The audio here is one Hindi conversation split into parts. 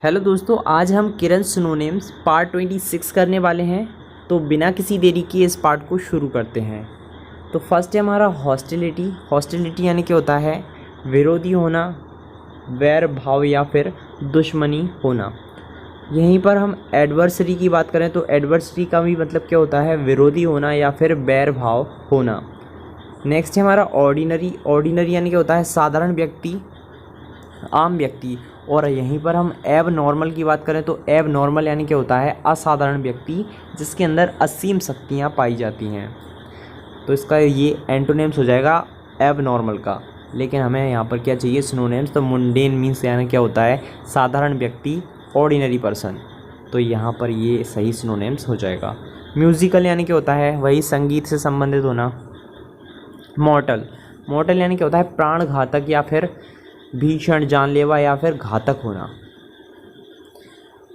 हेलो दोस्तों, आज हम किरण सिनोनिम्स पार्ट 26 करने वाले हैं। तो बिना किसी देरी के इस पार्ट को शुरू करते हैं। तो फर्स्ट है हमारा हॉस्टिलिटी। हॉस्टिलिटी यानी क्या होता है? विरोधी होना, वैर भाव या फिर दुश्मनी होना। यहीं पर हम एडवर्सरी की बात करें तो एडवर्सरी का भी मतलब क्या होता है? विरोधी होना या फिर वैर भाव होना। नेक्स्ट है हमारा ऑर्डिनरी। ऑर्डिनरी यानी क्या होता है? साधारण व्यक्ति, आम व्यक्ति। और यहीं पर हम एब नॉर्मल की बात करें तो एब नॉर्मल यानी क्या होता है? असाधारण व्यक्ति, जिसके अंदर असीम शक्तियाँ पाई जाती हैं। तो इसका ये एंटोनिम्स हो जाएगा एब नॉर्मल का। लेकिन हमें यहाँ पर क्या चाहिए? सिनोनिम्स। तो मुंडेन मीन्स यानी क्या होता है? साधारण व्यक्ति, ऑर्डिनरी पर्सन। तो यहाँ पर ये सही सिनोनिम्स हो जाएगा। म्यूजिकल यानी क्या होता है? वही संगीत से संबंधित होना। मॉर्टल, मॉर्टल यानी क्या होता है? प्राण घातक या फिर भीषण, जानलेवा या फिर घातक होना।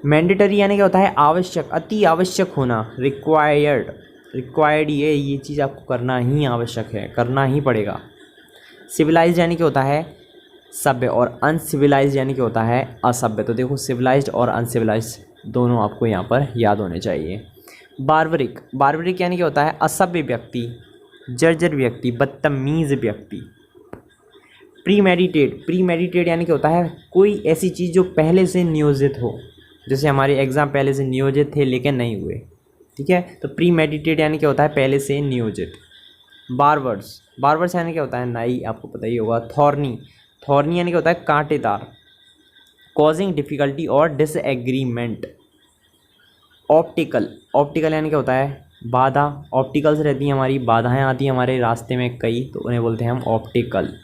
मैंडेटरी यानी क्या होता है? आवश्यक, अति आवश्यक होना। रिक्वायर्ड, रिक्वायर्ड ये चीज़ आपको करना ही आवश्यक है, करना ही पड़ेगा। सिविलाइज्ड यानी क्या होता है? सभ्य। और अनसिविलाइज्ड यानी क्या होता है? असभ्य। तो देखो, सिविलाइज्ड और अनसिविलाइज्ड दोनों आपको यहाँ पर याद होने चाहिए। बार्बरिक, बार्बरिक यानी क्या होता है? असभ्य व्यक्ति, जर्जर व्यक्ति, बदतमीज व्यक्ति। प्रीमेडिटेट, प्रीमेडिटेट यानी क्या होता है? कोई ऐसी चीज़ जो पहले से नियोजित हो। जैसे हमारे एग्ज़ाम पहले से नियोजित थे लेकिन नहीं हुए, ठीक है। तो प्रीमेडिटेट यानी क्या होता है? पहले से नियोजित। बारवर्स, बारवर्स यानी क्या होता है? नाई, आपको पता ही होगा। थॉर्नी, थॉर्नी यानी क्या होता है? कांटेदार। कॉजिंग डिफ़िकल्टी और डिसएग्रीमेंट। ऑप्टिकल, ऑप्टिकल यानी क्या होता है? बाधा। ऑप्टिकल्स रहती हैं हमारी, बाधाएँ आती हैं हमारे रास्ते में कई, तो उन्हें बोलते हैं हम ऑप्टिकल।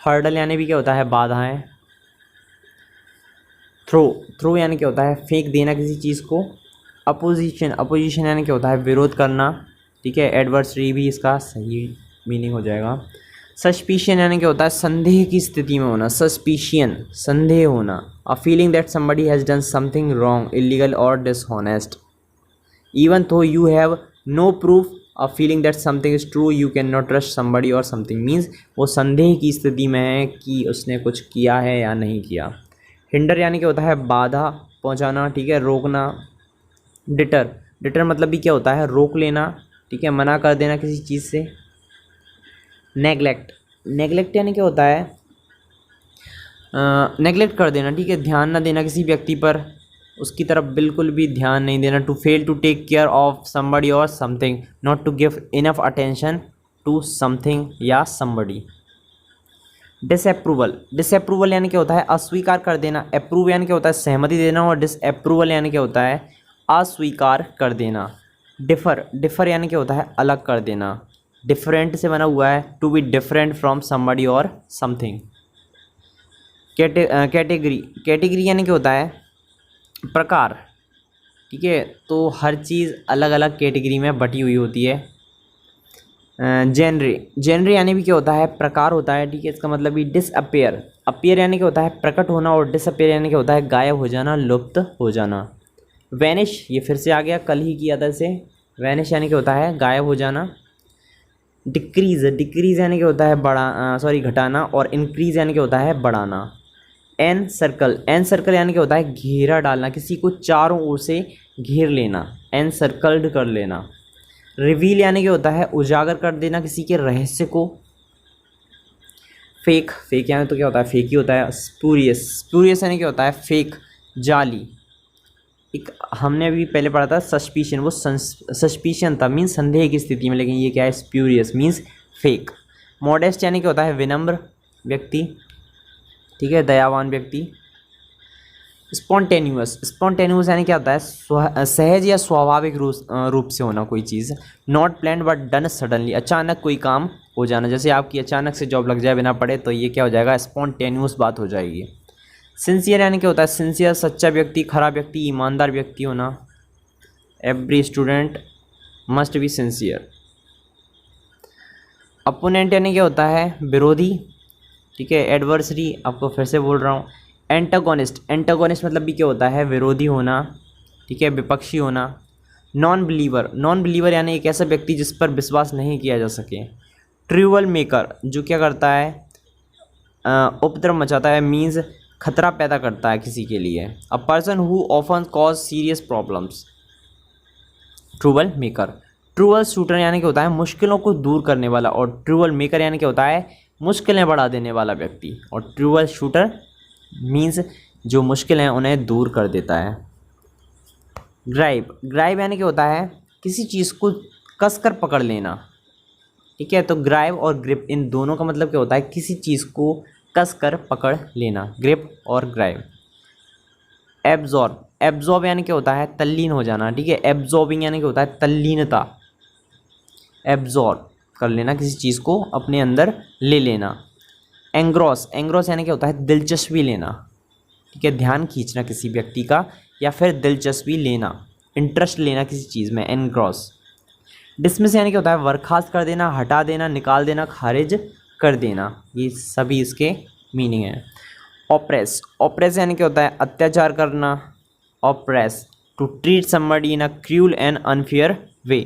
हर्डल यानी भी क्या होता है? बाधाएं। थ्रो, थ्रो यानी क्या होता है? फेंक देना किसी चीज़ को। अपोजिशन, अपोजिशन यानी क्या होता है? विरोध करना, ठीक है। एडवर्सरी भी इसका सही मीनिंग हो जाएगा। सस्पिशन यानी क्या होता है? संदेह की स्थिति में होना। सस्पिशियन, संदेह होना। A feeling that somebody has done something wrong, illegal और dishonest even though you have no proof, a feeling that something is true, you cannot trust somebody or something means वो संदेह की स्थिति में है कि उसने कुछ किया है या नहीं किया। हिंडर यानी क्या होता है? बाधा पहुंचाना, ठीक है, रोकना। डिटर, डिटर मतलब भी क्या होता है? रोक लेना, ठीक है, मना कर देना किसी चीज़ से। नेगलेक्ट, नेगलेक्ट यानी क्या होता है? नेगलेक्ट कर देना, ठीक है, ध्यान न देना किसी व्यक्ति पर, उसकी तरफ बिल्कुल भी ध्यान नहीं देना। To fail to take care of somebody और something, not to give enough attention to something या समबडी। डिसअप्रूवल, डिसअप्रूवल यानी क्या होता है? अस्वीकार कर देना। अप्रूव यानी क्या होता है? सहमति देना। और डिसअप्रूवल यानी क्या होता है? अस्वीकार कर देना। डिफर, डिफर यानी क्या होता है? अलग कर देना। डिफरेंट से बना हुआ है, to be different from somebody और समथिंग। कैटेगरी, कैटेगरी यानी क्या होता है? प्रकार, ठीक है। तो हर चीज़ अलग अलग कैटेगरी में बटी हुई होती है। जेनरे, जेनरे यानी भी क्या होता है? प्रकार होता है, ठीक है। इसका मतलब भी डिसअपेयर, अपेयर यानी क्या होता है? प्रकट होना। और डिसअपेयर यानी क्या होता है? गायब हो जाना, लुप्त हो जाना। वैनिश, ये फिर से आ गया, कल ही किया था इसे। वैनिश यानी क्या होता है? गायब हो जाना। डिक्रीज, डिक्रीज यानी क्या होता है? घटाना। और इंक्रीज यानी क्या होता है? बढ़ाना। एन सर्कल, एन सर्कल यानी क्या होता है? घेरा डालना, किसी को चारों ओर से घेर लेना, एन सर्कल्ड कर लेना। रिवील यानी क्या होता है? उजागर कर देना किसी के रहस्य को। फेक, फेक यानी तो क्या होता है? फेक ही होता है। स्पूरियस, स्पूरियस यानी क्या होता है? फेक, जाली। एक हमने अभी पहले पढ़ा था सस्पिशन, वो सस्पिशन था, मीन्स संदेह की स्थिति में, लेकिन ये क्या है? Spurious means fake. मॉडेस्ट यानी क्या होता है? विनम्र व्यक्ति, ठीक है, दयावान व्यक्ति। स्पॉन्टेन्यूअस, स्पॉन्टेन्यूअस यानी क्या होता है? सहज या स्वाभाविक रूप से होना कोई चीज़। Not planned but done suddenly, अचानक कोई काम हो जाना। जैसे आपकी अचानक से जॉब लग जाए बिना पढ़े, तो ये क्या हो जाएगा? स्पॉन्टेन्यूअस बात हो जाएगी। सिंसियर यानी क्या होता है? सिंसियर, सच्चा व्यक्ति, खरा व्यक्ति, ईमानदार व्यक्ति होना। Every student must be sincere. Opponent यानी क्या होता है? विरोधी, ठीक है। एडवर्सरी, आपको फिर से बोल रहा हूँ। एंटागोनिस्ट, एंटागोनिस्ट मतलब भी क्या होता है? विरोधी होना, ठीक है, विपक्षी होना। नॉन बिलीवर, नॉन बिलीवर यानी एक ऐसा व्यक्ति जिस पर विश्वास नहीं किया जा सके। ट्रबल मेकर, जो क्या करता है? उपद्रव मचाता है, मीन्स खतरा पैदा करता है किसी के लिए। A person who often cause serious problems. Trouble maker, trouble shooter यानी कि होता है मुश्किलों को दूर करने वाला, और ट्रबल मेकर यानी कि होता है मुश्किलें बढ़ा देने वाला व्यक्ति, और ट्रबल शूटर मीन्स जो मुश्किल हैं उन्हें दूर कर देता है। ग्राइब, ग्राइब यानी कि होता है किसी चीज़ को कसकर पकड़ लेना, ठीक है। तो ग्राइब और ग्रिप इन दोनों का मतलब क्या होता है, किसी चीज़ को कसकर पकड़ लेना, ग्रिप और ग्राइब। एब्जॉर्ब, एब्जॉर्ब यानी क्या होता है तल्लीन हो जाना, ठीक है। एब्जॉर्बिंग यानी क्या होता है तल्लीनता, एब्जॉर्ब कर लेना, किसी चीज़ को अपने अंदर ले लेना। एंग्रॉस, एंग्रॉस यानी क्या होता है दिलचस्पी लेना, ठीक है, ध्यान खींचना किसी व्यक्ति का या फिर दिलचस्पी लेना, इंटरेस्ट लेना किसी चीज़ में, एनग्रॉस। डिसमिस यानी क्या होता है बर्खास्त कर देना, हटा देना, निकाल देना, खारिज कर देना, ये सभी इसके मीनिंग है। ऑप्रेस, ऑप्रेस यानी क्या होता है अत्याचार करना, oppress to treat somebody in a cruel and unfair way.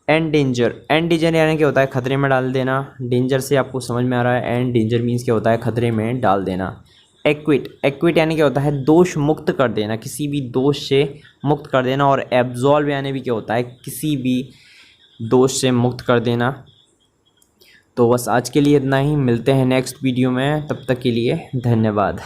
Endanger, endanger यानी क्या होता है खतरे में डाल देना, डेंजर से आपको समझ में आ रहा है, एंडेंजर मीन्स क्या होता है खतरे में डाल देना। एक्विट, एक्विट यानी क्या होता है दोष मुक्त कर देना, किसी भी दोष से मुक्त कर देना, और एब्जॉल्व यानी भी क्या होता है किसी भी दोष से मुक्त कर देना। तो बस आज के लिए इतना ही, मिलते हैं नेक्स्ट वीडियो में, तब तक के लिए धन्यवाद।